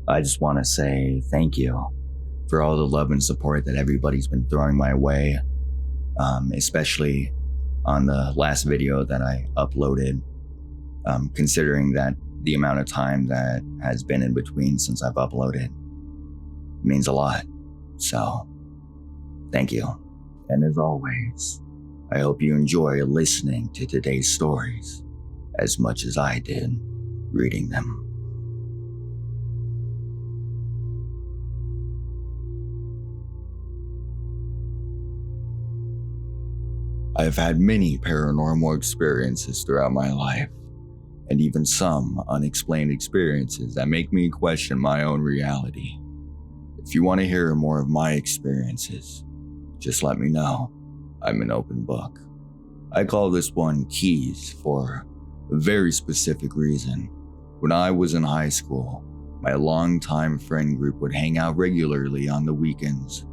I just want to say thank you for all the love and support that everybody's been throwing my way, especially on the last video that I uploaded, considering that the amount of time that has been in between since I've uploaded means a lot. So, thank you. And as always, I hope you enjoy listening to today's stories as much as I did reading them. I've had many paranormal experiences throughout my life, and even some unexplained experiences that make me question my own reality. If you want to hear more of my experiences, just let me know. I'm an open book. I call this one Keys for a very specific reason. When I was in high school, my longtime friend group would hang out regularly on the weekends.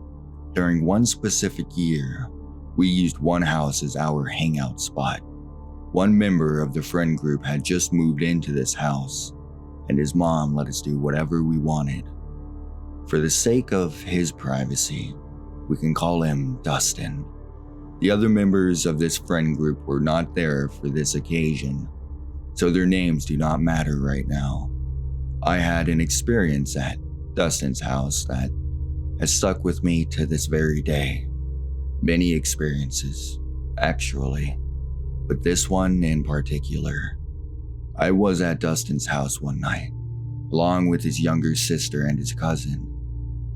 During one specific year, we used one house as our hangout spot. One member of the friend group had just moved into this house, and his mom let us do whatever we wanted. For the sake of his privacy, we can call him Dustin. The other members of this friend group were not there for this occasion, so their names do not matter right now. I had an experience at Dustin's house that has stuck with me to this very day. Many experiences, actually, but this one in particular. I was at Dustin's house one night, along with his younger sister and his cousin.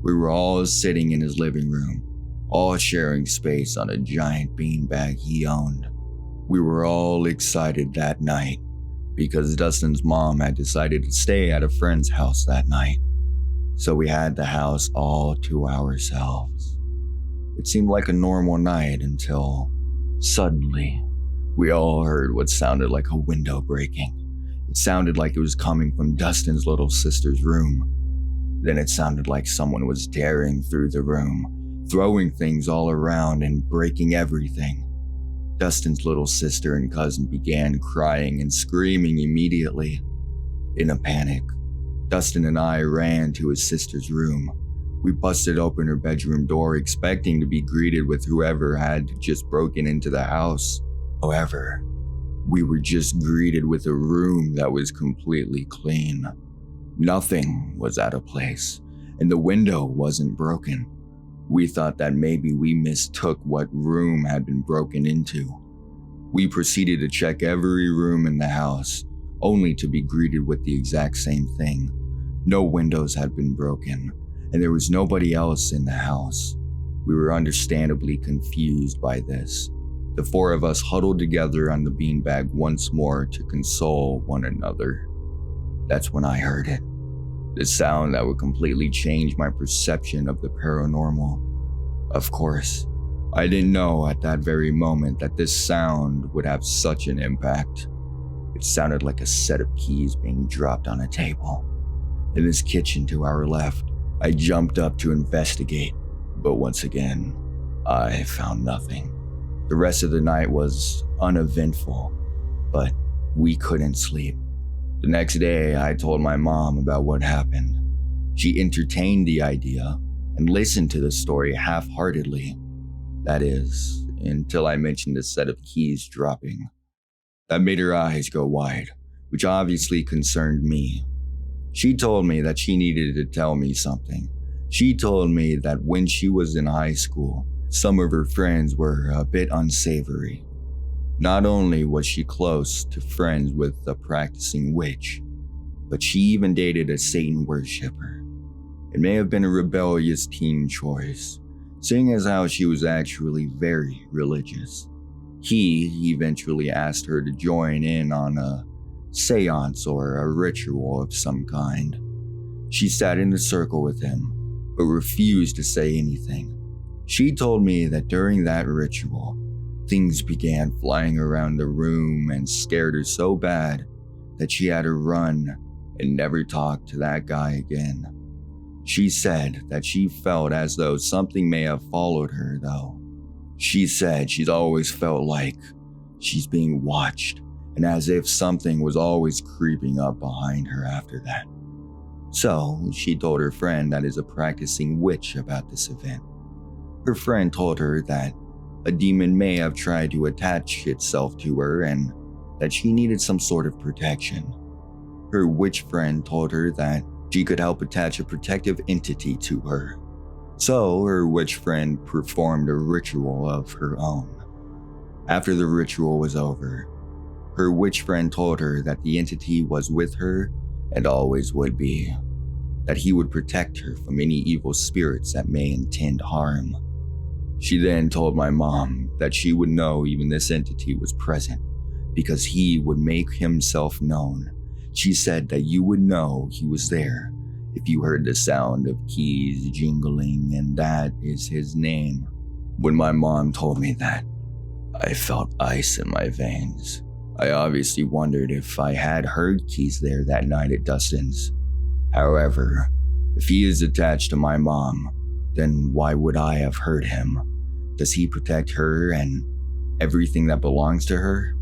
We were all sitting in his living room, all sharing space on a giant beanbag he owned. We were all excited that night because Dustin's mom had decided to stay at a friend's house that night, so we had the house all to ourselves. It seemed like a normal night until, suddenly, we all heard what sounded like a window breaking. It sounded like it was coming from Dustin's little sister's room. Then it sounded like someone was tearing through the room, throwing things all around and breaking everything. Dustin's little sister and cousin began crying and screaming immediately. In a panic, Dustin and I ran to his sister's room. We busted open her bedroom door, expecting to be greeted with whoever had just broken into the house. However, we were just greeted with a room that was completely clean. Nothing was out of place, and the window wasn't broken. We thought that maybe we mistook what room had been broken into. We proceeded to check every room in the house, only to be greeted with the exact same thing. No windows had been broken, and there was nobody else in the house. We were understandably confused by this. The four of us huddled together on the beanbag once more to console one another. That's when I heard it. The sound that would completely change my perception of the paranormal. Of course, I didn't know at that very moment that this sound would have such an impact. It sounded like a set of keys being dropped on a table. In this kitchen to our left, I jumped up to investigate, but once again, I found nothing. The rest of the night was uneventful, but we couldn't sleep. The next day, I told my mom about what happened. She entertained the idea and listened to the story half-heartedly. That is, until I mentioned a set of keys dropping. That made her eyes go wide, which obviously concerned me. She told me that she needed to tell me something. She told me that when she was in high school, some of her friends were a bit unsavory. Not only was she close to friends with a practicing witch, but she even dated a Satan worshiper. It may have been a rebellious teen choice, seeing as how she was actually very religious. He eventually asked her to join in on a seance or a ritual of some kind. She sat in a circle with him, but refused to say anything. She told me that during that ritual, things began flying around the room and scared her so bad that she had to run and never talk to that guy again. She said that she felt as though something may have followed her, though. She said she's always felt like she's being watched, and as if something was always creeping up behind her after that. So she told her friend that is a practicing witch about this event. Her friend told her that a demon may have tried to attach itself to her and that she needed some sort of protection. Her witch friend told her that she could help attach a protective entity to her. So her witch friend performed a ritual of her own. After the ritual was over, her witch friend told her that the entity was with her and always would be, that he would protect her from any evil spirits that may intend harm. She then told my mom that she would know even this entity was present because he would make himself known. She said that you would know he was there if you heard the sound of keys jingling, and that is his name. When my mom told me that, I felt ice in my veins. I obviously wondered if I had heard keys there that night at Dustin's. However, if he is attached to my mom, then why would I have heard him? Does he protect her and everything that belongs to her?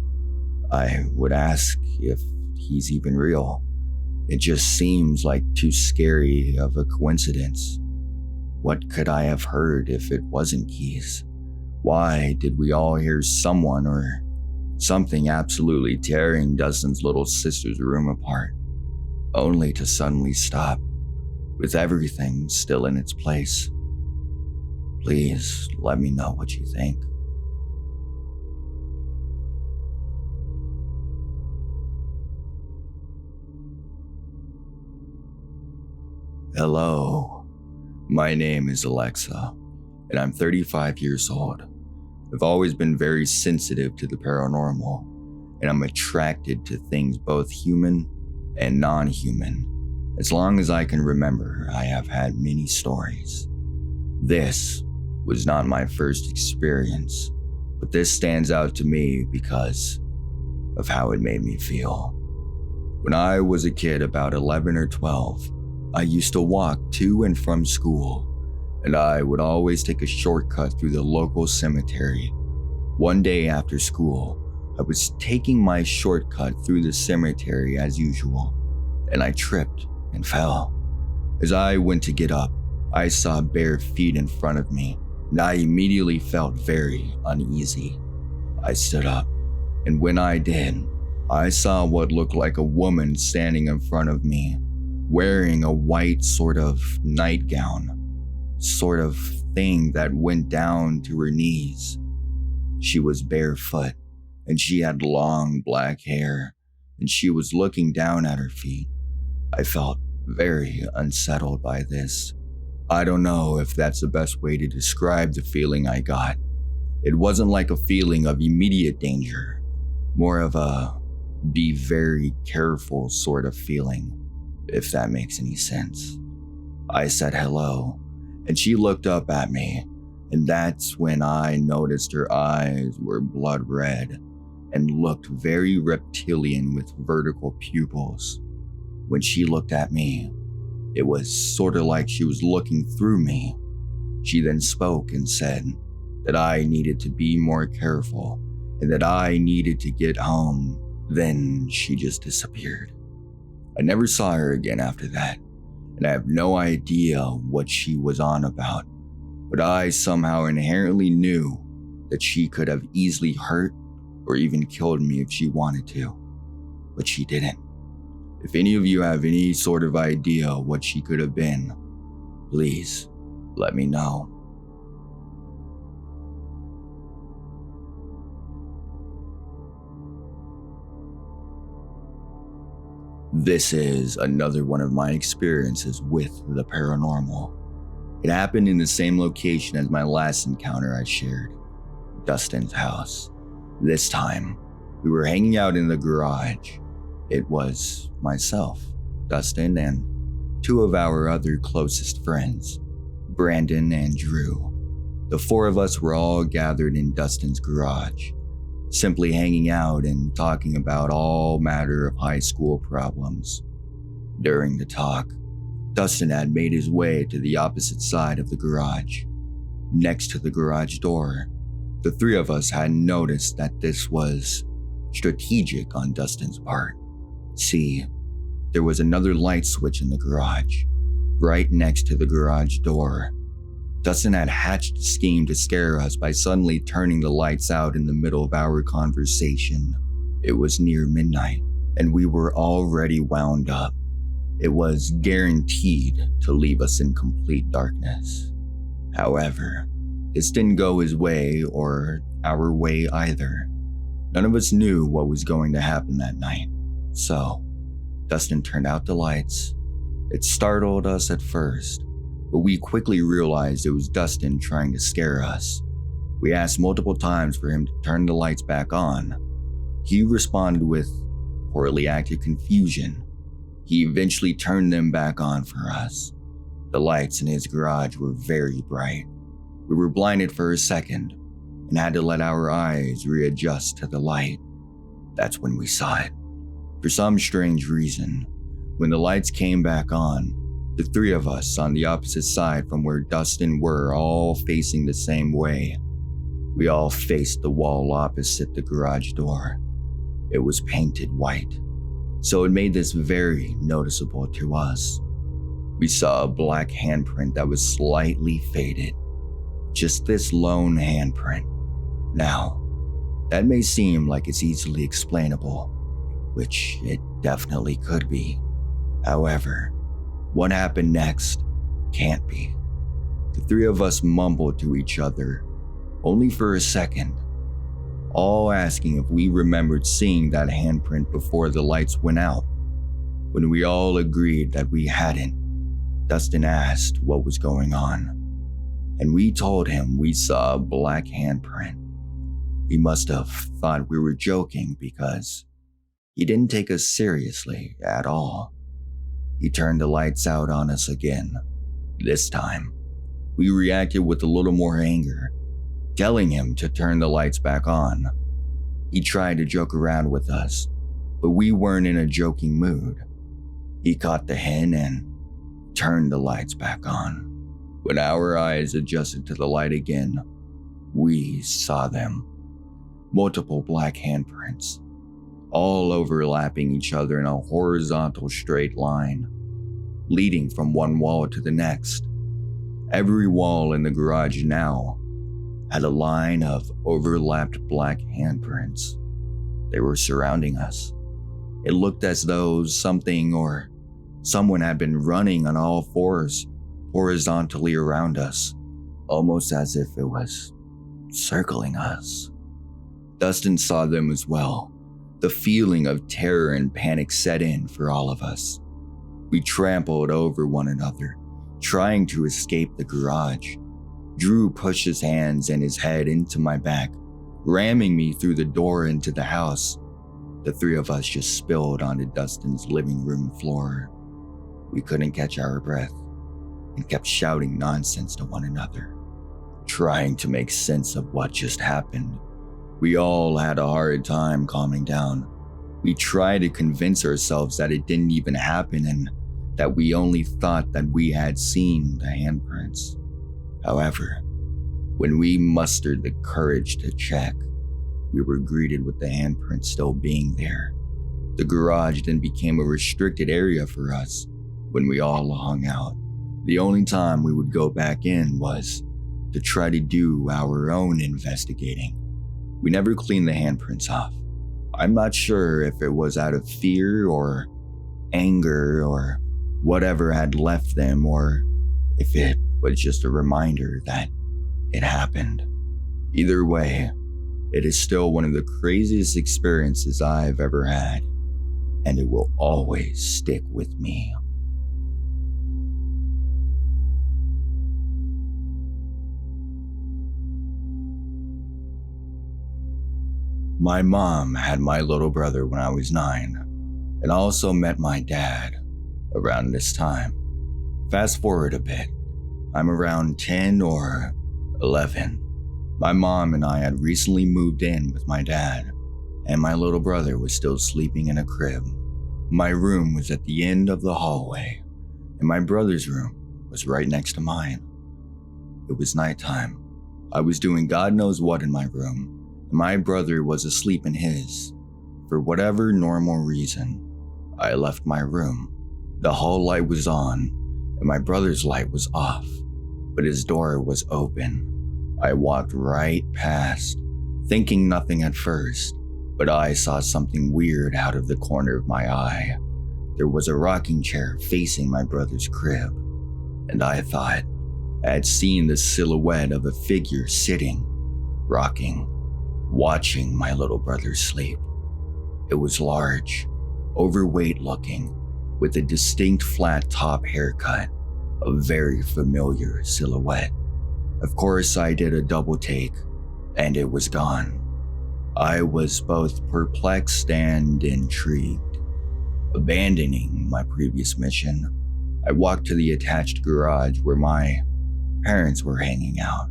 I would ask if he's even real. It just seems like too scary of a coincidence. What could I have heard if it wasn't keys? Why did we all hear someone or something absolutely tearing Dustin's little sister's room apart, only to suddenly stop, with everything still in its place? Please let me know what you think. Hello, my name is Alexa, and I'm 35 years old. I've always been very sensitive to the paranormal, and I'm attracted to things both human and non-human. As long as I can remember, I have had many stories. This was not my first experience, but this stands out to me because of how it made me feel. When I was a kid, about 11 or 12, I used to walk to and from school, and I would always take a shortcut through the local cemetery. One day after school, I was taking my shortcut through the cemetery as usual, and I tripped and fell. As I went to get up, I saw bare feet in front of me, and I immediately felt very uneasy. I stood up, and when I did, I saw what looked like a woman standing in front of me, wearing a white sort of nightgown, sort of thing that went down to her knees. She was barefoot, and she had long black hair, and she was looking down at her feet. I felt very unsettled by this. I don't know if that's the best way to describe the feeling I got. It wasn't like a feeling of immediate danger, more of a be very careful sort of feeling, if that makes any sense. I said hello, and she looked up at me, and that's when I noticed her eyes were blood red and looked very reptilian with vertical pupils. When she looked at me, it was sort of like she was looking through me. She then spoke and said that I needed to be more careful and that I needed to get home. Then she just disappeared. I never saw her again after that, and I have no idea what she was on about, but I somehow inherently knew that she could have easily hurt or even killed me if she wanted to, but she didn't. If any of you have any sort of idea what she could have been, please let me know. This is another one of my experiences with the paranormal. It happened in the same location as my last encounter I shared, Dustin's house. This time, we were hanging out in the garage. It was myself, Dustin, and two of our other closest friends, Brandon and Drew. The four of us were all gathered in Dustin's garage, simply hanging out and talking about all matter of high school problems. During the talk, Dustin had made his way to the opposite side of the garage. Next to the garage door, the three of us had noticed that this was strategic on Dustin's part. See, There was another light switch in the garage, right next to the garage door. Dustin had hatched a scheme to scare us by suddenly turning the lights out in the middle of our conversation. It was near midnight, and we were already wound up. It was guaranteed to leave us in complete darkness. However, this didn't go his way or our way either. None of us knew what was going to happen that night, so Dustin turned out the lights. It startled us at first, but we quickly realized it was Dustin trying to scare us. We asked multiple times for him to turn the lights back on. He responded with poorly acted confusion. He eventually turned them back on for us. The lights in his garage were very bright. We were blinded for a second and had to let our eyes readjust to the light. That's when we saw it. For some strange reason, when the lights came back on, the three of us on the opposite side from where Dustin were all facing the same way. We all faced the wall opposite the garage door. It was painted white, so it made this very noticeable to us. We saw a black handprint that was slightly faded. Just this lone handprint. Now, that may seem like it's easily explainable, which it definitely could be. However, what happened next can't be. The three of us mumbled to each other, only for a second, all asking if we remembered seeing that handprint before the lights went out. When we all agreed that we hadn't, Dustin asked what was going on, and we told him we saw a black handprint. He must have thought we were joking because he didn't take us seriously at all. He turned the lights out on us again. This time, we reacted with a little more anger, telling him to turn the lights back on. He tried to joke around with us, but we weren't in a joking mood. He caught the hint and turned the lights back on. When our eyes adjusted to the light again, we saw them. Multiple black handprints, all overlapping each other in a horizontal straight line, leading from one wall to the next. Every wall in the garage now had a line of overlapped black handprints. They were surrounding us. It looked as though something or someone had been running on all fours horizontally around us, almost as if it was circling us. Dustin saw them as well. The feeling of terror and panic set in for all of us. We trampled over one another, trying to escape the garage. Drew pushed his hands and his head into my back, ramming me through the door into the house. The three of us just spilled onto Dustin's living room floor. We couldn't catch our breath and kept shouting nonsense to one another, trying to make sense of what just happened. We all had a hard time calming down. We tried to convince ourselves that it didn't even happen and that we only thought that we had seen the handprints. However, when we mustered the courage to check, we were greeted with the handprints still being there. The garage then became a restricted area for us when we all hung out. The only time we would go back in was to try to do our own investigating. We never cleaned the handprints off. I'm not sure if it was out of fear or anger or whatever had left them, or if it was just a reminder that it happened. Either way, it is still one of the craziest experiences I've ever had, and it will always stick with me. My mom had my little brother when I was 9, and also met my dad around this time. Fast forward a bit, I'm around 10 or 11. My mom and I had recently moved in with my dad, and my little brother was still sleeping in a crib. My room was at the end of the hallway, and my brother's room was right next to mine. It was nighttime. I was doing God knows what in my room, and my brother was asleep in his. For whatever normal reason, I left my room. The hall light was on, and my brother's light was off, but his door was open. I walked right past, thinking nothing at first, but I saw something weird out of the corner of my eye. There was a rocking chair facing my brother's crib, and I thought I had seen the silhouette of a figure sitting, rocking, watching my little brother sleep. It was large, overweight looking, with a distinct flat top haircut, a very familiar silhouette. Of course, I did a double take, and it was gone. I was both perplexed and intrigued. Abandoning my previous mission, I walked to the attached garage where my parents were hanging out,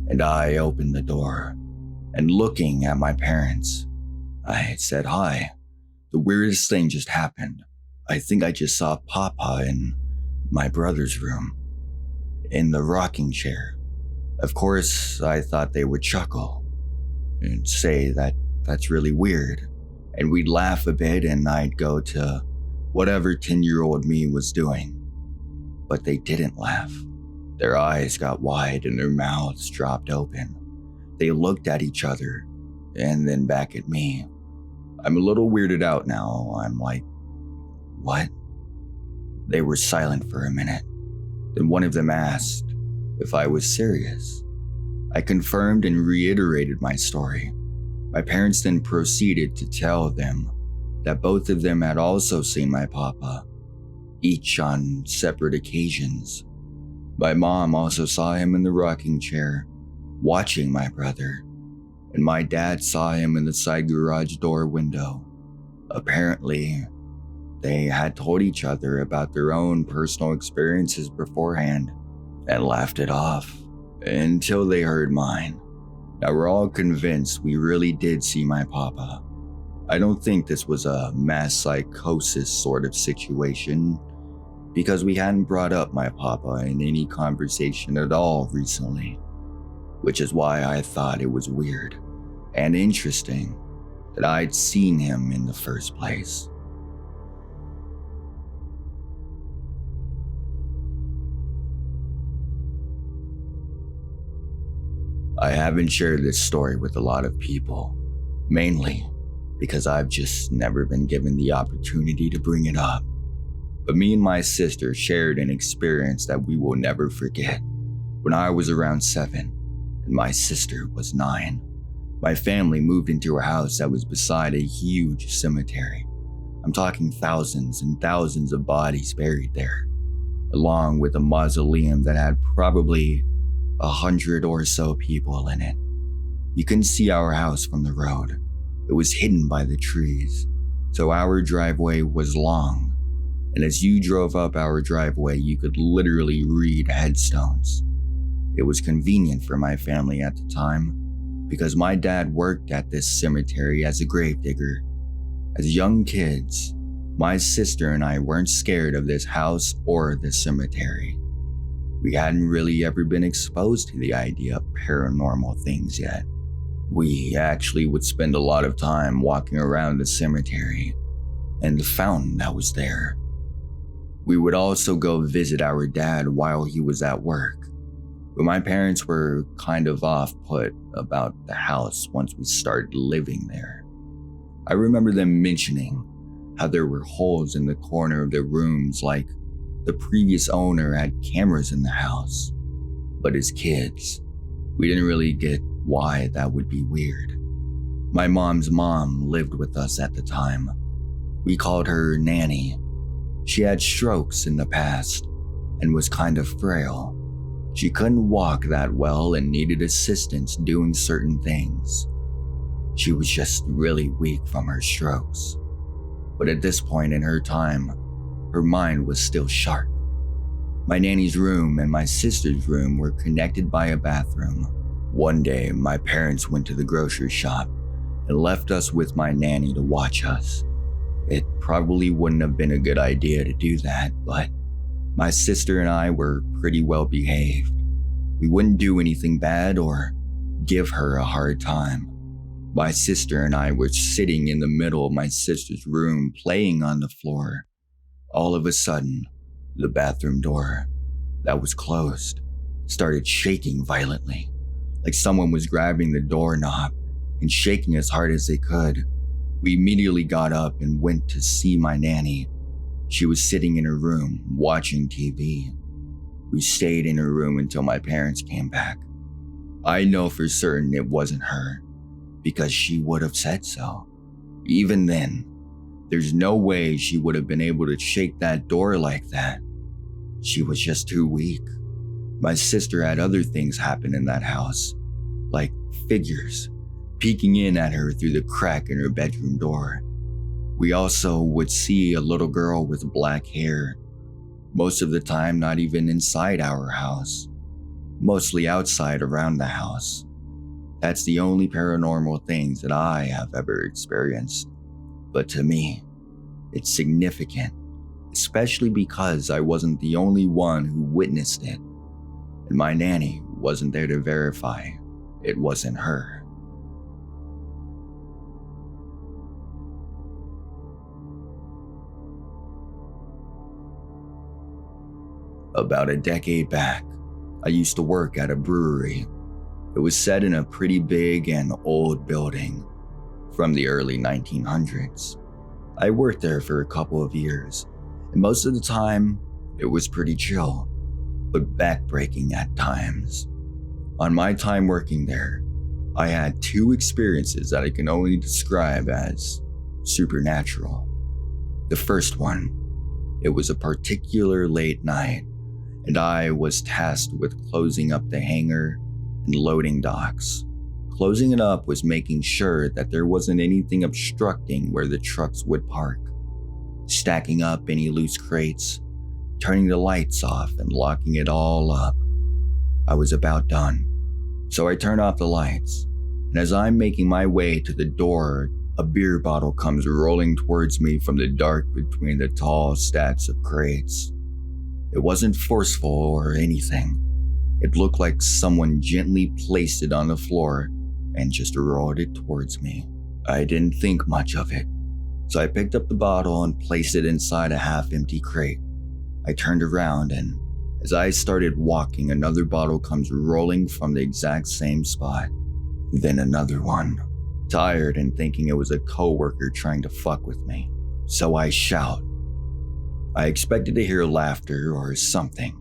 and I opened the door. And looking at my parents, I said hi. The weirdest thing just happened. I think I just saw Papa in my brother's room, in the rocking chair. Of course, I thought they would chuckle and say that that's really weird, and we'd laugh a bit and I'd go to whatever 10-year-old me was doing. But they didn't laugh. Their eyes got wide and their mouths dropped open. They looked at each other and then back at me. I'm a little weirded out now. I'm like, what? They were silent for a minute. Then one of them asked if I was serious. I confirmed and reiterated my story. My parents then proceeded to tell them that both of them had also seen my papa, each on separate occasions. My mom also saw him in the rocking chair, watching my brother, and my dad saw him in the side garage door window. Apparently, they had told each other about their own personal experiences beforehand and laughed it off until they heard mine. Now we're all convinced we really did see my papa. I don't think this was a mass psychosis sort of situation because we hadn't brought up my papa in any conversation at all recently, which is why I thought it was weird and interesting that I'd seen him in the first place. I haven't shared this story with a lot of people, mainly because I've just never been given the opportunity to bring it up. But me and my sister shared an experience that we will never forget. When I was around 7 and my sister was 9, my family moved into a house that was beside a huge cemetery. I'm talking thousands and thousands of bodies buried there, along with a mausoleum that had probably 100 or so people in it. You couldn't see our house from the road. It was hidden by the trees, so our driveway was long, and as you drove up our driveway, you could literally read headstones. It was convenient for my family at the time, because my dad worked at this cemetery as a gravedigger. As young kids, my sister and I weren't scared of this house or the cemetery. We hadn't really ever been exposed to the idea of paranormal things yet. We actually would spend a lot of time walking around the cemetery and the fountain that was there. We would also go visit our dad while he was at work, but my parents were kind of off-put about the house once we started living there. I remember them mentioning how there were holes in the corner of their rooms, like the previous owner had cameras in the house. But as kids, we didn't really get why that would be weird. My mom's mom lived with us at the time. We called her Nanny. She had strokes in the past and was kind of frail. She couldn't walk that well and needed assistance doing certain things. She was just really weak from her strokes. But at this point in her time, her mind was still sharp. My nanny's room and my sister's room were connected by a bathroom. One day, my parents went to the grocery shop and left us with my nanny to watch us. It probably wouldn't have been a good idea to do that, but my sister and I were pretty well behaved. We wouldn't do anything bad or give her a hard time. My sister and I were sitting in the middle of my sister's room playing on the floor. All of a sudden, the bathroom door that was closed started shaking violently, like someone was grabbing the doorknob and shaking as hard as they could. We immediately got up and went to see my nanny. She was sitting in her room watching TV. We stayed in her room until my parents came back. I know for certain it wasn't her, because she would have said so. Even then, there's no way she would have been able to shake that door like that. She was just too weak. My sister had other things happen in that house, like figures peeking in at her through the crack in her bedroom door. We also would see a little girl with black hair, most of the time not even inside our house, mostly outside around the house. That's the only paranormal things that I have ever experienced. But to me, it's significant, especially because I wasn't the only one who witnessed it, and my nanny wasn't there to verify it wasn't her. About a decade back, I used to work at a brewery. It was set in a pretty big and old building from the early 1900s. I worked there for a couple of years, and most of the time, it was pretty chill, but backbreaking at times. On my time working there, I had two experiences that I can only describe as supernatural. The first one, it was a particular late night, and I was tasked with closing up the hangar and loading docks. Closing it up was making sure that there wasn't anything obstructing where the trucks would park, stacking up any loose crates, turning the lights off and locking it all up. I was about done, so I turned off the lights, and as I'm making my way to the door, a beer bottle comes rolling towards me from the dark between the tall stacks of crates. It wasn't forceful or anything. It looked like someone gently placed it on the floor and just rolled it towards me. I didn't think much of it, so I picked up the bottle and placed it inside a half-empty crate. I turned around, and as I started walking, another bottle comes rolling from the exact same spot. Then another one. Tired and thinking it was a coworker trying to fuck with me, so I shout. I expected to hear laughter or something,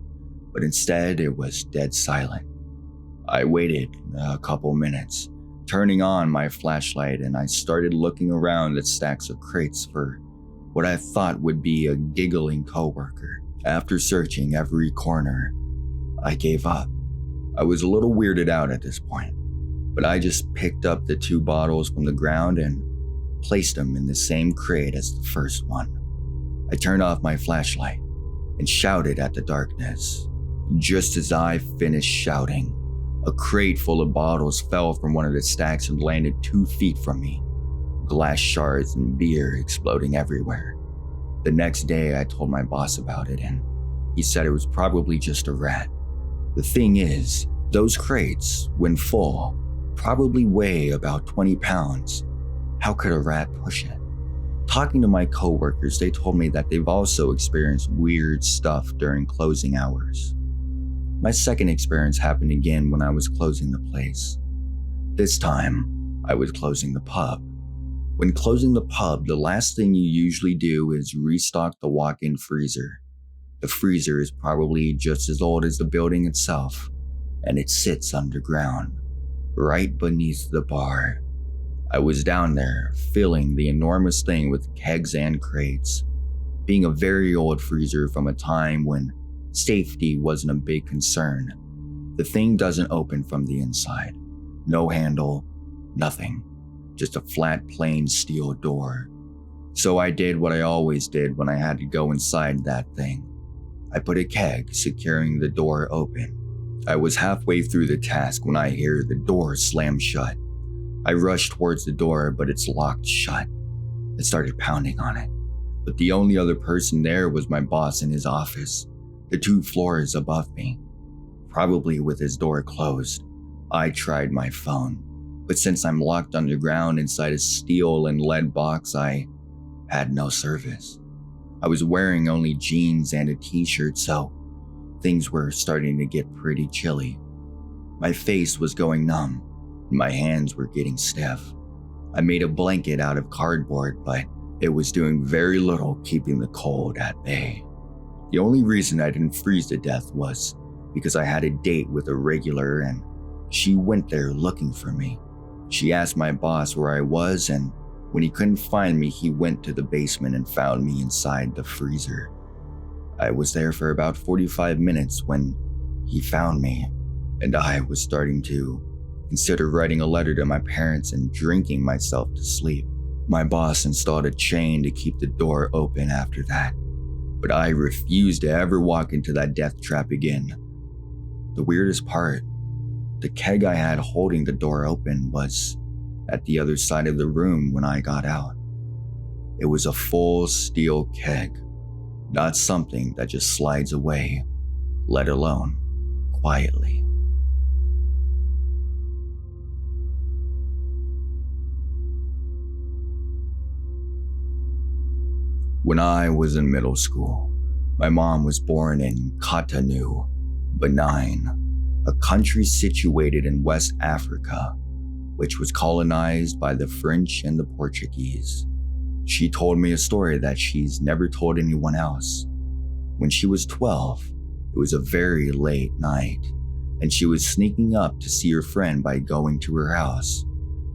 but instead it was dead silent. I waited a couple minutes, turning on my flashlight, and I started looking around at stacks of crates for what I thought would be a giggling coworker. After searching every corner, I gave up. I was a little weirded out at this point, but I just picked up the two bottles from the ground and placed them in the same crate as the first one. I turned off my flashlight and shouted at the darkness. Just as I finished shouting, a crate full of bottles fell from one of the stacks and landed 2 feet from me, glass shards and beer exploding everywhere. The next day, I told my boss about it, and he said it was probably just a rat. The thing is, those crates, when full, probably weigh about 20 pounds. How could a rat push it? Talking to my coworkers, they told me that they've also experienced weird stuff during closing hours. My second experience happened again when I was closing the place. This time, I was closing the pub. When closing the pub, the last thing you usually do is restock the walk-in freezer. The freezer is probably just as old as the building itself, and it sits underground, right beneath the bar. I was down there, filling the enormous thing with kegs and crates. Being a very old freezer from a time when safety wasn't a big concern, the thing doesn't open from the inside. No handle, nothing. Just a flat, plain steel door. So I did what I always did when I had to go inside that thing. I put a keg securing the door open. I was halfway through the task when I hear the door slam shut. I rushed towards the door, but it's locked shut. I started pounding on it, but the only other person there was my boss in his office, the 2 floors above me. Probably with his door closed, I tried my phone, But since I'm locked underground inside a steel and lead box, I had no service. I was wearing only jeans and a t-shirt, so things were starting to get pretty chilly. My face was going numb, and my hands were getting stiff. I made a blanket out of cardboard, but it was doing very little keeping the cold at bay. The only reason I didn't freeze to death was because I had a date with a regular and she went there looking for me. She asked my boss where I was, and when he couldn't find me, he went to the basement and found me inside the freezer. I was there for about 45 minutes when he found me, and I was starting to consider writing a letter to my parents and drinking myself to sleep. My boss installed a chain to keep the door open after that, but I refused to ever walk into that death trap again. The weirdest part, the keg I had holding the door open was at the other side of the room when I got out. It was a full steel keg, not something that just slides away, let alone quietly. When I was in middle school, my mom was born in Cotonou, Benin, a country situated in West Africa, which was colonized by the French and the Portuguese. She told me a story that she's never told anyone else. When she was 12, it was a very late night, and she was sneaking up to see her friend by going to her house.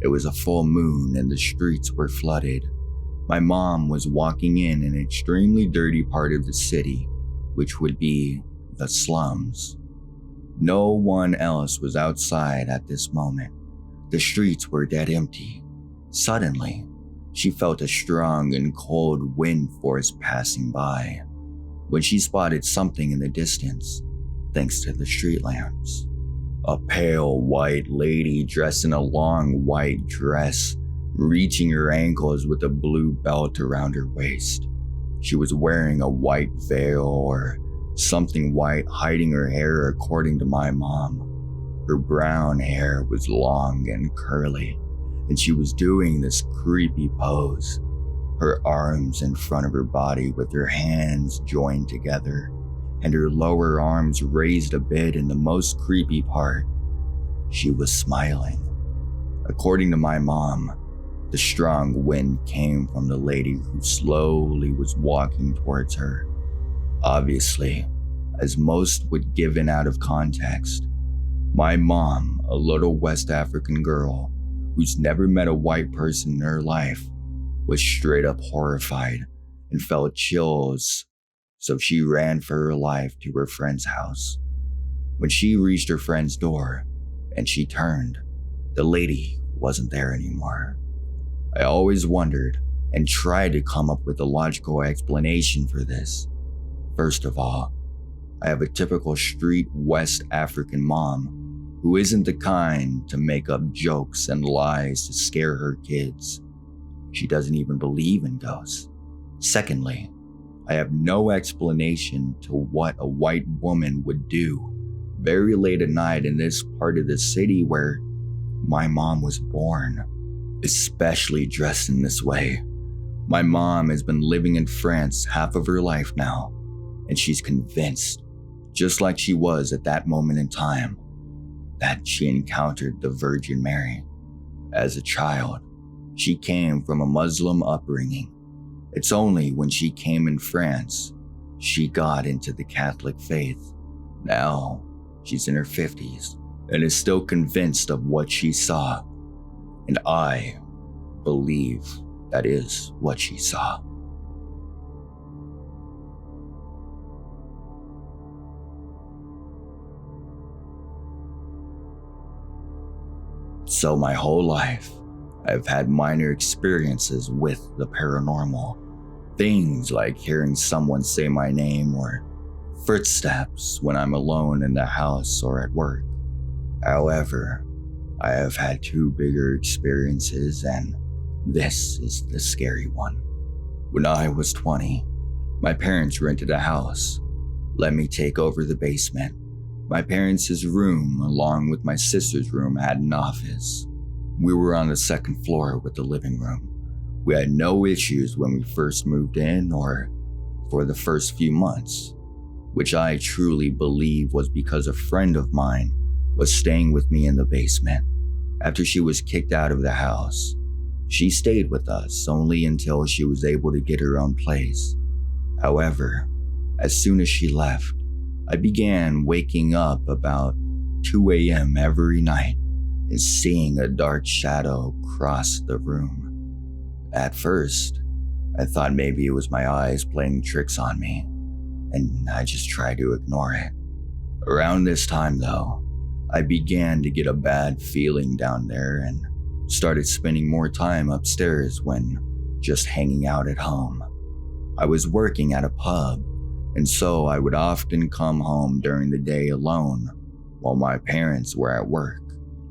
It was a full moon and the streets were flooded. My mom was walking in an extremely dirty part of the city, which would be the slums. No one else was outside at this moment. The streets were dead empty. Suddenly, she felt a strong and cold wind force passing by when she spotted something in the distance, thanks to the street lamps. A pale white lady dressed in a long white dress, reaching her ankles with a blue belt around her waist. She was wearing a white veil or something white hiding her hair, according to my mom. Her brown hair was long and curly, and she was doing this creepy pose, her arms in front of her body with her hands joined together, and her lower arms raised a bit. In the most creepy part, she was smiling. According to my mom, the strong wind came from the lady who slowly was walking towards her. Obviously, as most would give in out of context, my mom, a little West African girl who's never met a white person in her life, was straight up horrified and felt chills, so she ran for her life to her friend's house. When she reached her friend's door and she turned, the lady wasn't there anymore. I always wondered and tried to come up with a logical explanation for this. First of all, I have a typical street West African mom who isn't the kind to make up jokes and lies to scare her kids. She doesn't even believe in ghosts. Secondly, I have no explanation to what a white woman would do very late at night in this part of the city where my mom was born, especially dressed in this way. My mom has been living in France half of her life now, and she's convinced, just like she was at that moment in time, that she encountered the Virgin Mary. As a child, she came from a Muslim upbringing. It's only when she came in France, she got into the Catholic faith. Now, she's in her 50s and is still convinced of what she saw. And I believe that is what she saw. So my whole life, I've had minor experiences with the paranormal. Things like hearing someone say my name or footsteps when I'm alone in the house or at work. However, I have had two bigger experiences, and this is the scary one. When I was 20, my parents rented a house, let me take over the basement. My parents' room, along with my sister's room, had an office. We were on the second floor with the living room. We had no issues when we first moved in or for the first few months, which I truly believe was because a friend of mine was staying with me in the basement. After she was kicked out of the house, she stayed with us only until she was able to get her own place. However, as soon as she left, I began waking up about 2 a.m. every night and seeing a dark shadow cross the room. At first, I thought maybe it was my eyes playing tricks on me, and I just tried to ignore it. Around this time though, I began to get a bad feeling down there and started spending more time upstairs when just hanging out at home. I was working at a pub, and so I would often come home during the day alone while my parents were at work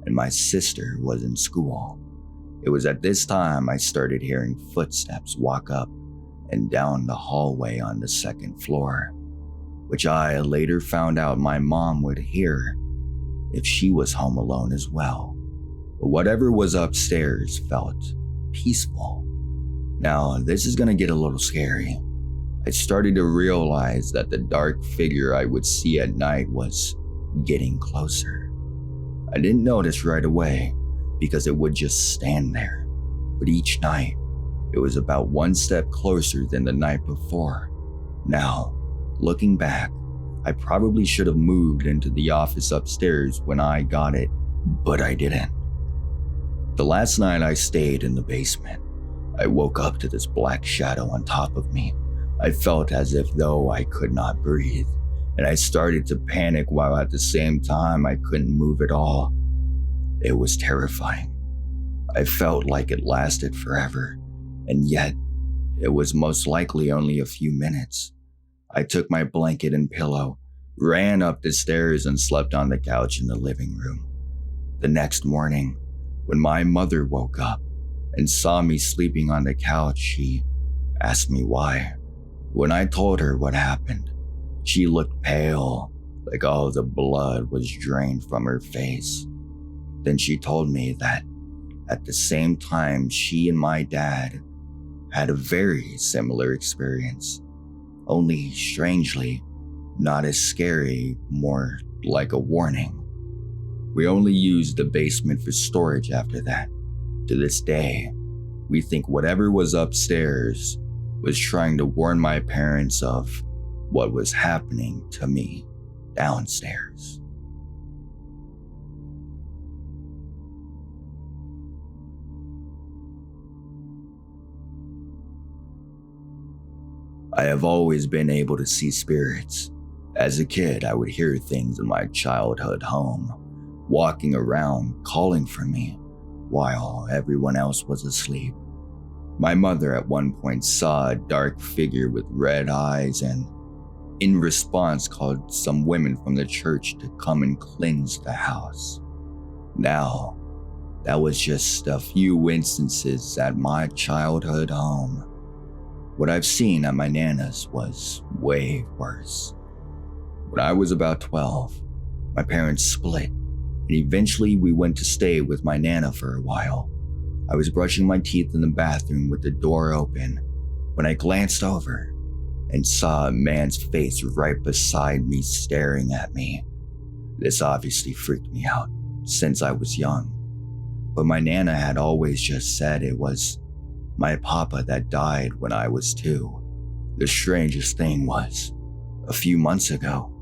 and my sister was in school. It was at this time I started hearing footsteps walk up and down the hallway on the second floor, which I later found out my mom would hear if she was home alone as well. But whatever was upstairs felt peaceful. Now, this is gonna get a little scary. I started to realize that the dark figure I would see at night was getting closer. I didn't notice right away because it would just stand there, but each night it was about one step closer than the night before. Now, looking back, I probably should have moved into the office upstairs when I got it, but I didn't. The last night I stayed in the basement, I woke up to this black shadow on top of me. I felt as if though I could not breathe, and I started to panic while at the same time I couldn't move at all. It was terrifying. I felt like it lasted forever, and yet it was most likely only a few minutes. I took my blanket and pillow, ran up the stairs and slept on the couch in the living room. The next morning, when my mother woke up and saw me sleeping on the couch, she asked me why. When I told her what happened, she looked pale, like all the blood was drained from her face. Then she told me that at the same time she and my dad had a very similar experience, only strangely not as scary, more like a warning. We only used the basement for storage after that. To this day, we think whatever was upstairs was trying to warn my parents of what was happening to me downstairs. I have always been able to see spirits. As a kid, I would hear things in my childhood home, walking around, calling for me, while everyone else was asleep. My mother at one point saw a dark figure with red eyes and, in response, called some women from the church to come and cleanse the house. Now, that was just a few instances at my childhood home. What I've seen at my Nana's was way worse. When I was about 12, my parents split, and eventually we went to stay with my Nana for a while. I was brushing my teeth in the bathroom with the door open when I glanced over and saw a man's face right beside me staring at me. This obviously freaked me out since I was young, but my Nana had always just said it was my papa that died when I was 2. The strangest thing was, a few months ago,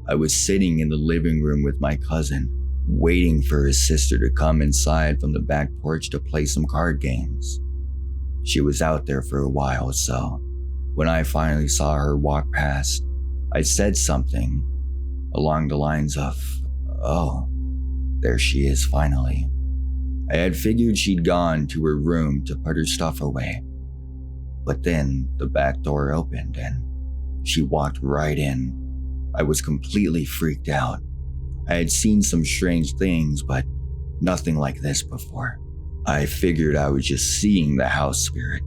I was sitting in the living room with my cousin, waiting for his sister to come inside from the back porch to play some card games. She was out there for a while, so when I finally saw her walk past, I said something along the lines of, "Oh, there she is finally." I had figured she'd gone to her room to put her stuff away, but then the back door opened and she walked right in. I was completely freaked out. I had seen some strange things, but nothing like this before. I figured I was just seeing the house spirit,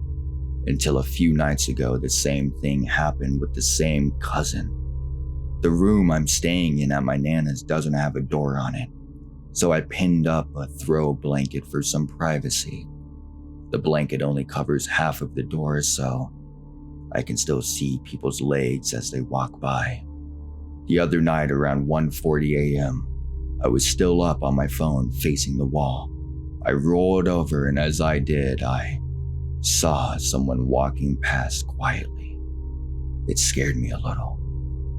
until a few nights ago the same thing happened with the same cousin. The room I'm staying in at my Nana's doesn't have a door on it, so I pinned up a throw blanket for some privacy. The blanket only covers half of the door, so I can still see people's legs as they walk by. The other night around 1:40 a.m., I was still up on my phone facing the wall. I rolled over, and as I did, I saw someone walking past quietly. It scared me a little,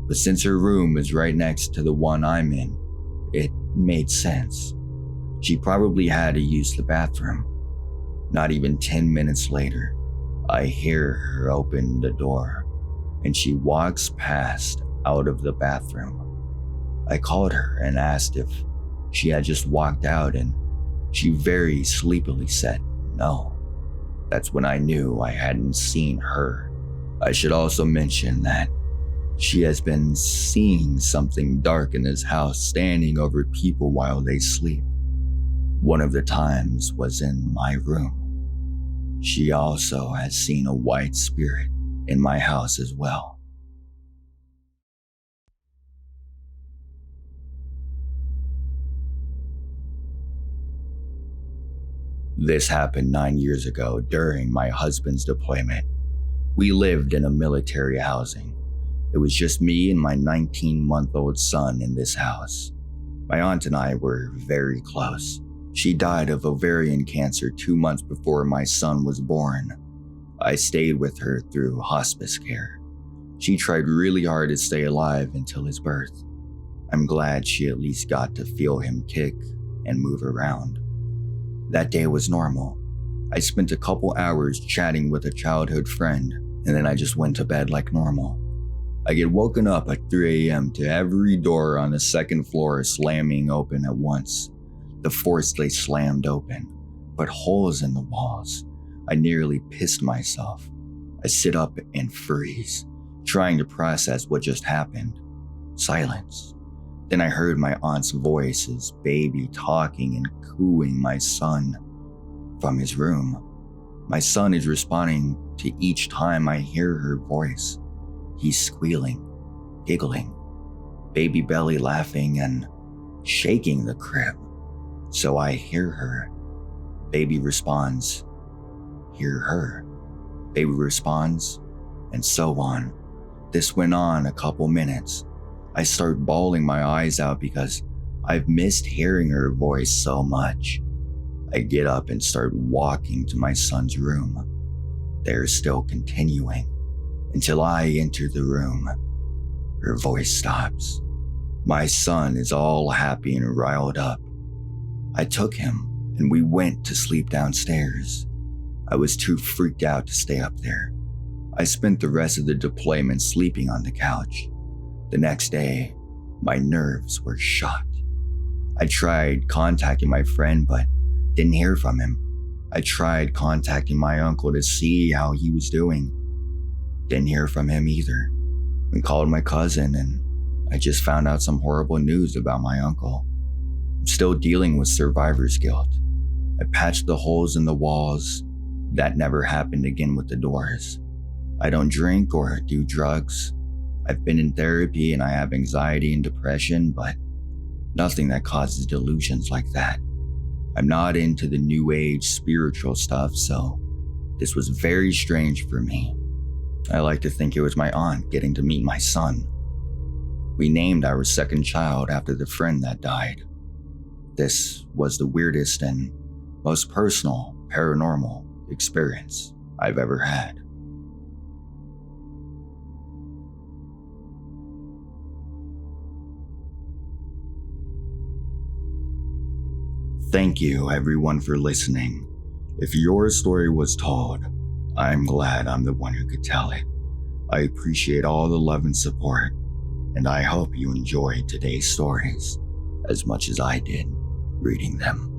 but since her room is right next to the one I'm in, it made sense. She probably had to use the bathroom. Not even 10 minutes later, I hear her open the door, and she walks past out of the bathroom. I called her and asked if she had just walked out, and she very sleepily said no. That's when I knew I hadn't seen her. I should also mention that she has been seeing something dark in this house standing over people while they sleep. One of the times was in my room. She also has seen a white spirit in my house as well. This happened 9 years ago during my husband's deployment. We lived in a military housing. It was just me and my 19-month-old son in this house. My aunt and I were very close. She died of ovarian cancer 2 months before my son was born. I stayed with her through hospice care. She tried really hard to stay alive until his birth. I'm glad she at least got to feel him kick and move around. That day was normal. I spent a couple hours chatting with a childhood friend, and then I just went to bed like normal. I get woken up at 3 a.m. to every door on the second floor slamming open at once. The force they slammed open, but holes in the walls. I nearly pissed myself. I sit up and freeze, trying to process what just happened. Silence. Then I heard my aunt's voice as baby talking and cooing my son from his room. My son is responding to each time I hear her voice. He's squealing, giggling, baby belly laughing, and shaking the crib. So I hear her. Baby responds. Hear her. Baby responds, and so on. This went on a couple minutes. I start bawling my eyes out because I've missed hearing her voice so much. I get up and start walking to my son's room. They're still continuing until I enter the room. Her voice stops. My son is all happy and riled up. I took him and we went to sleep downstairs. I was too freaked out to stay up there. I spent the rest of the deployment sleeping on the couch. The next day, my nerves were shot. I tried contacting my friend but didn't hear from him. I tried contacting my uncle to see how he was doing. Didn't hear from him either. I called my cousin and I just found out some horrible news about my uncle. I'm still dealing with survivor's guilt. I patched the holes in the walls. That never happened again with the doors. I don't drink or do drugs. I've been in therapy and I have anxiety and depression, but nothing that causes delusions like that. I'm not into the new age spiritual stuff, so this was very strange for me. I like to think it was my aunt getting to meet my son. We named our second child after the friend that died. This was the weirdest and most personal paranormal experience I've ever had. Thank you everyone for listening. If your story was told, I'm glad I'm the one who could tell it. I appreciate all the love and support, and I hope you enjoyed today's stories as much as I did reading them.